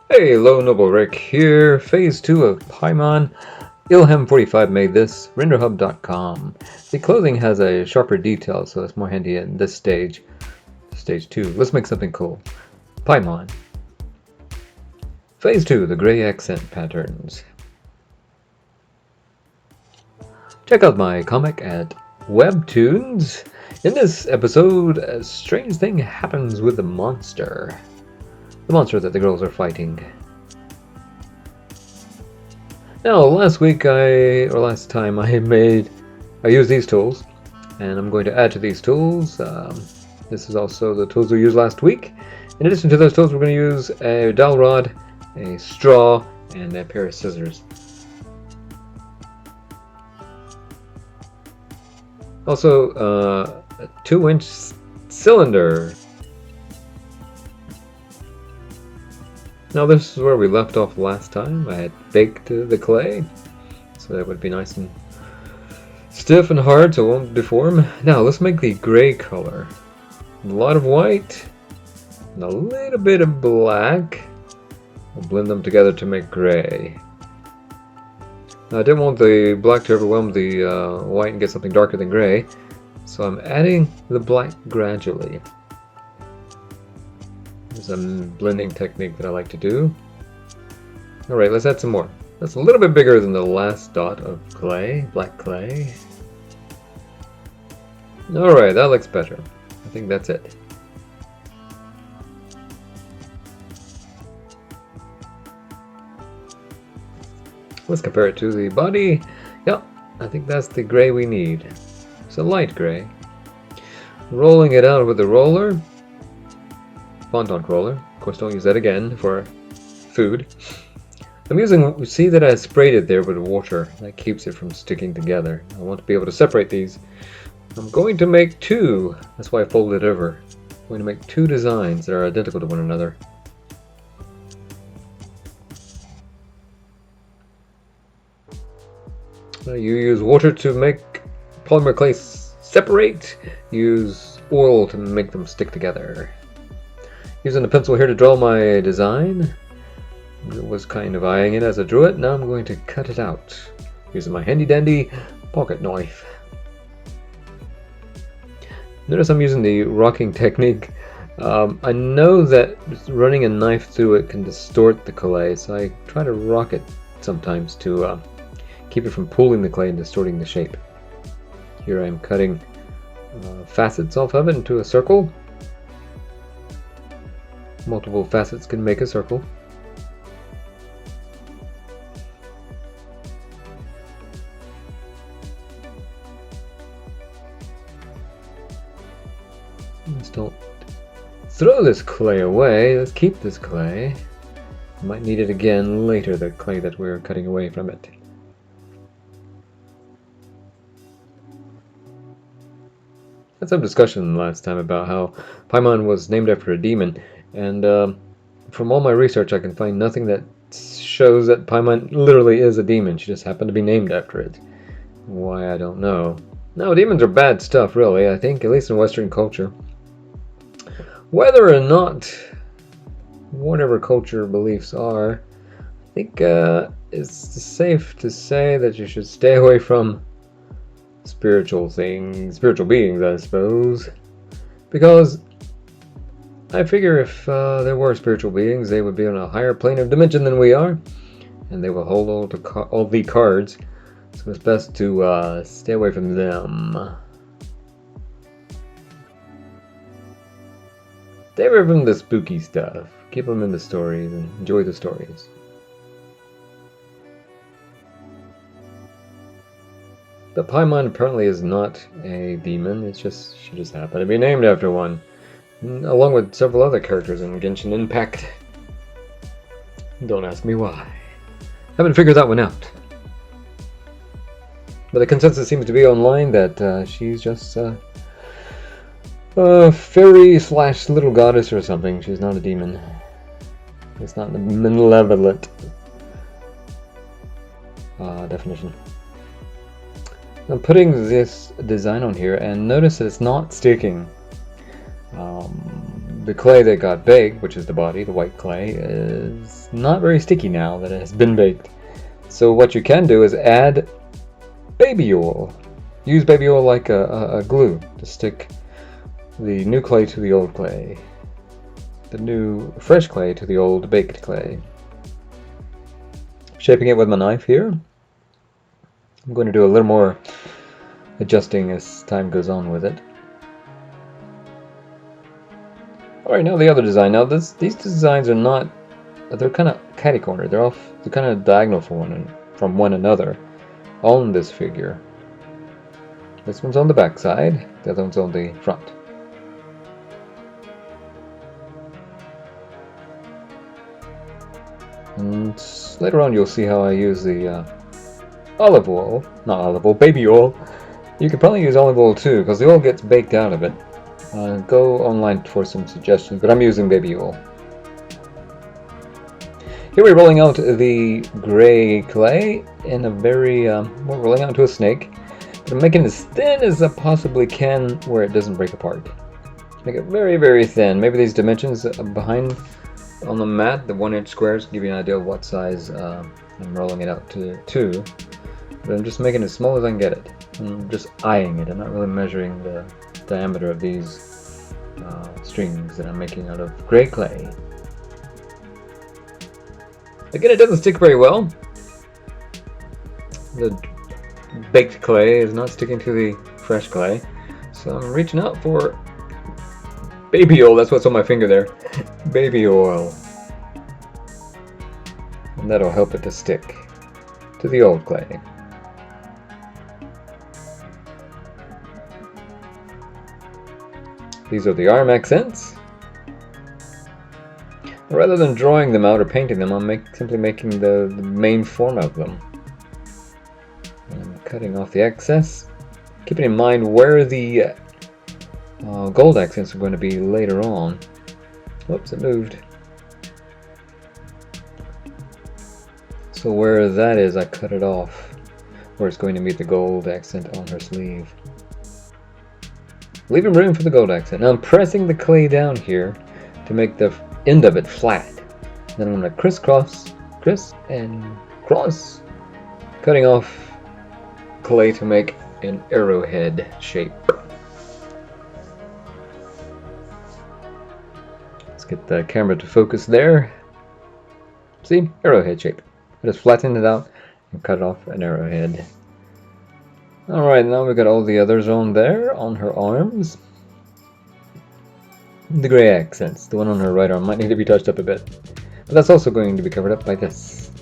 Hey, Low Noble Rick here. Phase 2 of PAIMON. Ilham45 made this. RenderHub.com. The clothing has a sharper detail, so it's more handy in this stage. Stage 2. Let's make something cool. PAIMON. Phase 2, the gray accent patterns. Check out my comic at Webtoons. In this episode, a strange thing happens with the monster. The monster that the girls are fighting. Now, last time I used these tools, and I'm going to add to these tools. This is also the tools we used last week. In addition to those tools, we're going to use a dowel rod, a straw, and a pair of scissors. Also, a 2-inch cylinder. Now this is where we left off last time. I had baked the clay, so that would be nice and stiff and hard so it won't deform. Now let's make the gray color. A lot of white and a little bit of black. We'll blend them together to make gray. Now I didn't want the black to overwhelm the white and get something darker than gray, so I'm adding the black gradually. There's a blending technique that I like to do. Alright, let's add some more. That's a little bit bigger than the last dot of clay, black clay. Alright, that looks better. I think that's it. Let's compare it to the body. Yep, I think that's the gray we need. It's a light gray. Rolling it out with the roller. Fondant roller. Of course, don't use that again for food. You see that I sprayed it there with water. That keeps it from sticking together. I want to be able to separate these. I'm going to make two. That's why I folded it over. I'm going to make two designs that are identical to one another. You use water to make polymer clay separate. Use oil to make them stick together. Using a pencil here to draw my design. I was kind of eyeing it as I drew it. Now I'm going to cut it out using my handy dandy pocket knife. Notice I'm using the rocking technique. I know that running a knife through it can distort the clay, so I try to rock it sometimes to keep it from pulling the clay and distorting the shape. Here I'm cutting facets off of it into a circle. Multiple facets can make a circle. Let's don't throw this clay away. Let's keep this clay. Might need it again later, the clay that we're cutting away from it. Had some discussion last time about how PAIMON was named after a demon, and from all my research I can find nothing that shows that PAIMON literally is a demon. She just happened to be named after it. Why, I don't know. No, demons are bad stuff, really, I think, at least in Western culture. Whether or not whatever culture beliefs are, I think it's safe to say that you should stay away from spiritual beings, I suppose, because I figure if there were spiritual beings, they would be on a higher plane of dimension than we are, and they will hold all the cards, so it's best to stay away from them. Stay away from the spooky stuff. Keep them in the stories and enjoy the stories. But PAIMON apparently is not a demon, she just happened to be named after one. Along with several other characters in Genshin Impact. Don't ask me why. Haven't figured that one out. But the consensus seems to be online that she's just a fairy / little goddess or something. She's not a demon. It's not the malevolent definition. I'm putting this design on here and notice that it's not sticking. the clay that got baked, which is the body, the white clay, is not very sticky now that it has been baked. So what you can do is add baby oil. Use baby oil like a glue to stick the new clay to the old clay, the new fresh clay to the old baked clay. Shaping it with my knife here. I'm going to do a little more adjusting as time goes on with it. Alright, now the other design. Now these designs are not, they're kind of catty-cornered. They're kind of diagonal from one another on this figure. This one's on the back side, the other one's on the front. And later on you'll see how I use the olive oil, not olive oil, baby oil. You could probably use olive oil too, because the oil gets baked out of it. Go online for some suggestions, but I'm using baby oil. Here we're rolling out the gray clay in a very, we're rolling out into a snake. But I'm making it as thin as I possibly can where it doesn't break apart. Make it very, very thin. Maybe these dimensions behind on the mat, the 1-inch squares, give you an idea of what size I'm rolling it out to. But I'm just making it as small as I can get it. I'm just eyeing it. I'm not really measuring the diameter of these strings that I'm making out of gray clay. Again, it doesn't stick very well. The baked clay is not sticking to the fresh clay, so I'm reaching out for baby oil. That's what's on my finger there. Baby oil. And that'll help it to stick to the old clay. These are the arm accents. Rather than drawing them out or painting them, I'm simply making the main form of them. I'm cutting off the excess, keeping in mind where the gold accents are going to be later on. Whoops, it moved. So where that is, I cut it off, where it's going to meet the gold accent on her sleeve. Leaving room for the gold accent. Now I'm pressing the clay down here to make the end of it flat. Then I'm going to criss and cross, cutting off clay to make an arrowhead shape. Let's get the camera to focus there. See? Arrowhead shape. I just flattened it out and cut off an arrowhead. Alright, now we've got all the others on there, on her arms. The gray accents, the one on her right arm, might need to be touched up a bit. But that's also going to be covered up by this.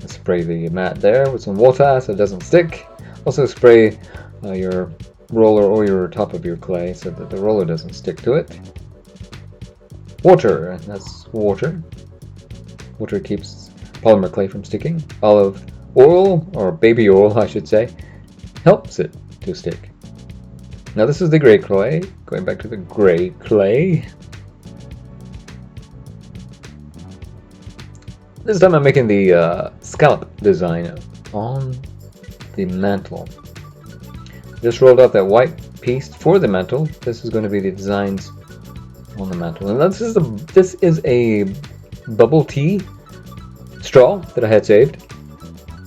Spray the mat there with some water so it doesn't stick. Also spray your roller or your top of your clay so that the roller doesn't stick to it. Water, that's water. Water keeps polymer clay from sticking. Olive oil, or baby oil I should say, helps it to stick. Now this is the gray clay, going back to the gray clay. This time I'm making the scallop design on the mantle. Just rolled out that white piece for the mantle. This is going to be the designs on the mantle. And this is a bubble tea straw that I had saved.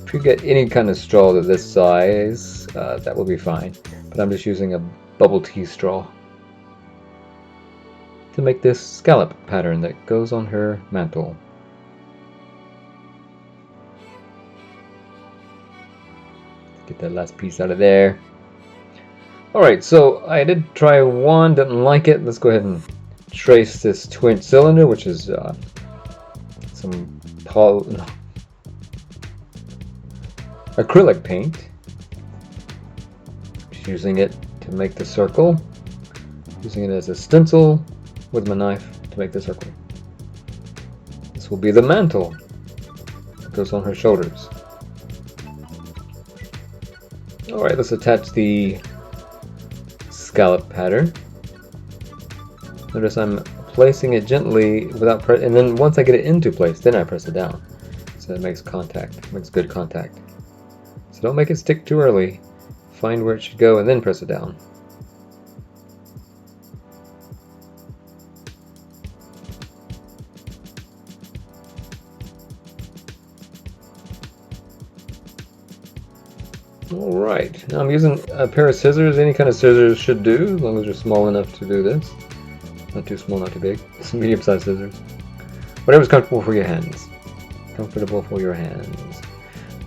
If you get any kind of straw that this size, that will be fine. But I'm just using a bubble tea straw to make this scallop pattern that goes on her mantle. Get that last piece out of there. Alright, so I did try one, didn't like it. Let's go ahead and trace this 2-inch cylinder, which is some acrylic paint. Just using it to make the circle. Using it as a stencil with my knife to make the circle. This will be the mantle that goes on her shoulders. Alright, let's attach the scallop pattern. Notice I'm placing it gently without press, and then once I get it into place, then I press it down. So it makes contact, makes good contact. So don't make it stick too early. Find where it should go and then press it down. Alright, now I'm using a pair of scissors. Any kind of scissors should do, as long as they're small enough to do this. Not too small, not too big. Some medium-sized scissors. Whatever's comfortable for your hands. Comfortable for your hands.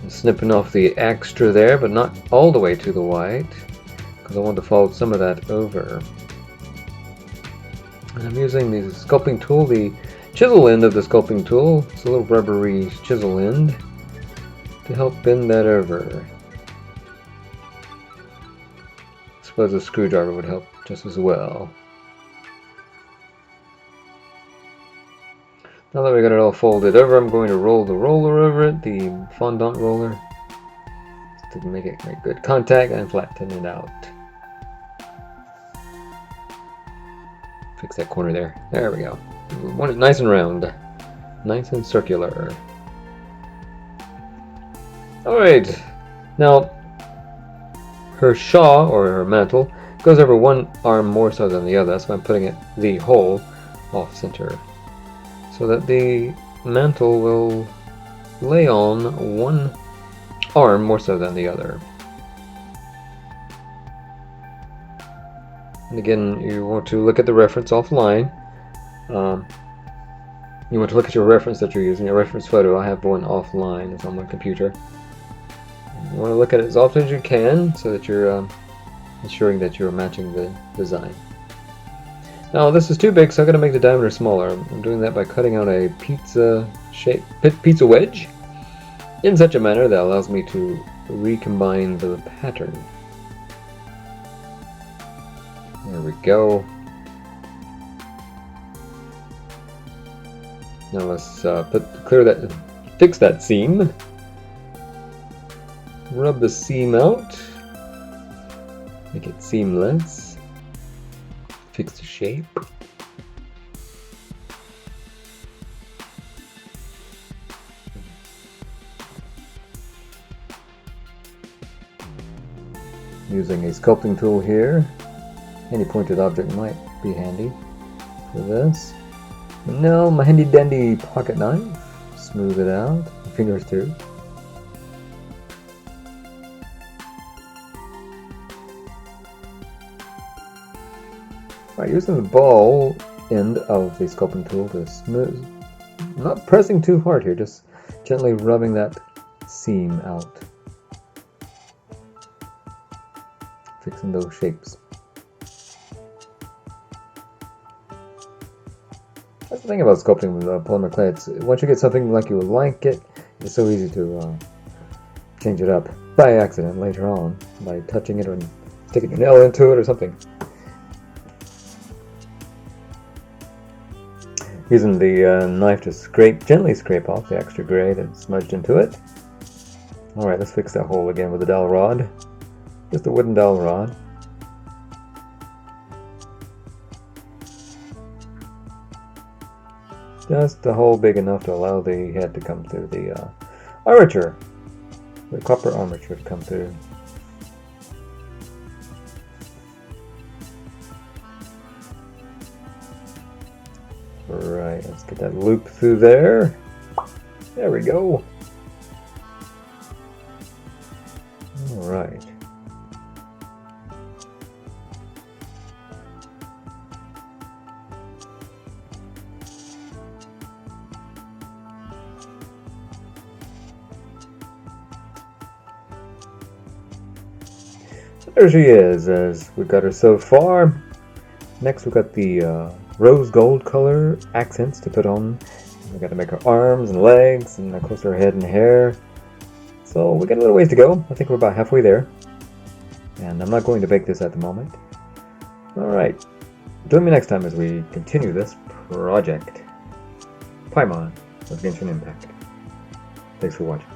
I'm snipping off the extra there, but not all the way to the white, because I want to fold some of that over. And I'm using the sculpting tool, the chisel end of the sculpting tool. It's a little rubbery chisel end to help bend that over. I suppose a screwdriver would help just as well. Now that we got it all folded over, I'm going to roll the roller over it, the fondant roller, just to make it make good contact and flatten it out. Fix that corner there. There we go. We want it nice and round, nice and circular. Alright, now her shawl, or her mantle, goes over one arm more so than the other. That's why I'm putting it the whole off center, so that the mantle will lay on one arm more so than the other. And again, you want to look at the reference offline. You want to look at your reference that you're using, your reference photo. I have one offline, it's on my computer. You want to look at it as often as you can, so that you're ensuring that you're matching the design. Now this is too big, so I'm going to make the diameter smaller. I'm doing that by cutting out a pizza wedge in such a manner that allows me to recombine the pattern. There we go. Now let's fix that seam. Rub the seam out. Make it seamless. Fix the shape. Using a sculpting tool here. Any pointed object might be handy for this. Now my handy dandy pocket knife. Smooth it out. Fingers through. Alright, using the ball end of the sculpting tool to smooth, not pressing too hard here, just gently rubbing that seam out. Fixing those shapes. That's the thing about sculpting with polymer clay. It's, once you get something like you like it, it's so easy to change it up by accident later on, by touching it or sticking your nail into it or something. Using the knife to gently scrape off the extra gray that's smudged into it. Alright, let's fix that hole again with a dowel rod. Just a wooden dowel rod. Just a hole big enough to allow the head to come through the armature. The copper armature to come through. Right, let's get that loop through there. There we go. Alright. There she is, as we've got her so far. Next we've got the rose gold color accents to put on. We've got to make her arms and legs, and of course her head and hair. So we got a little ways to go. I think we're about halfway there. And I'm not going to bake this at the moment. Alright, join me next time as we continue this project. PAIMON with Genshin Impact. Thanks for watching.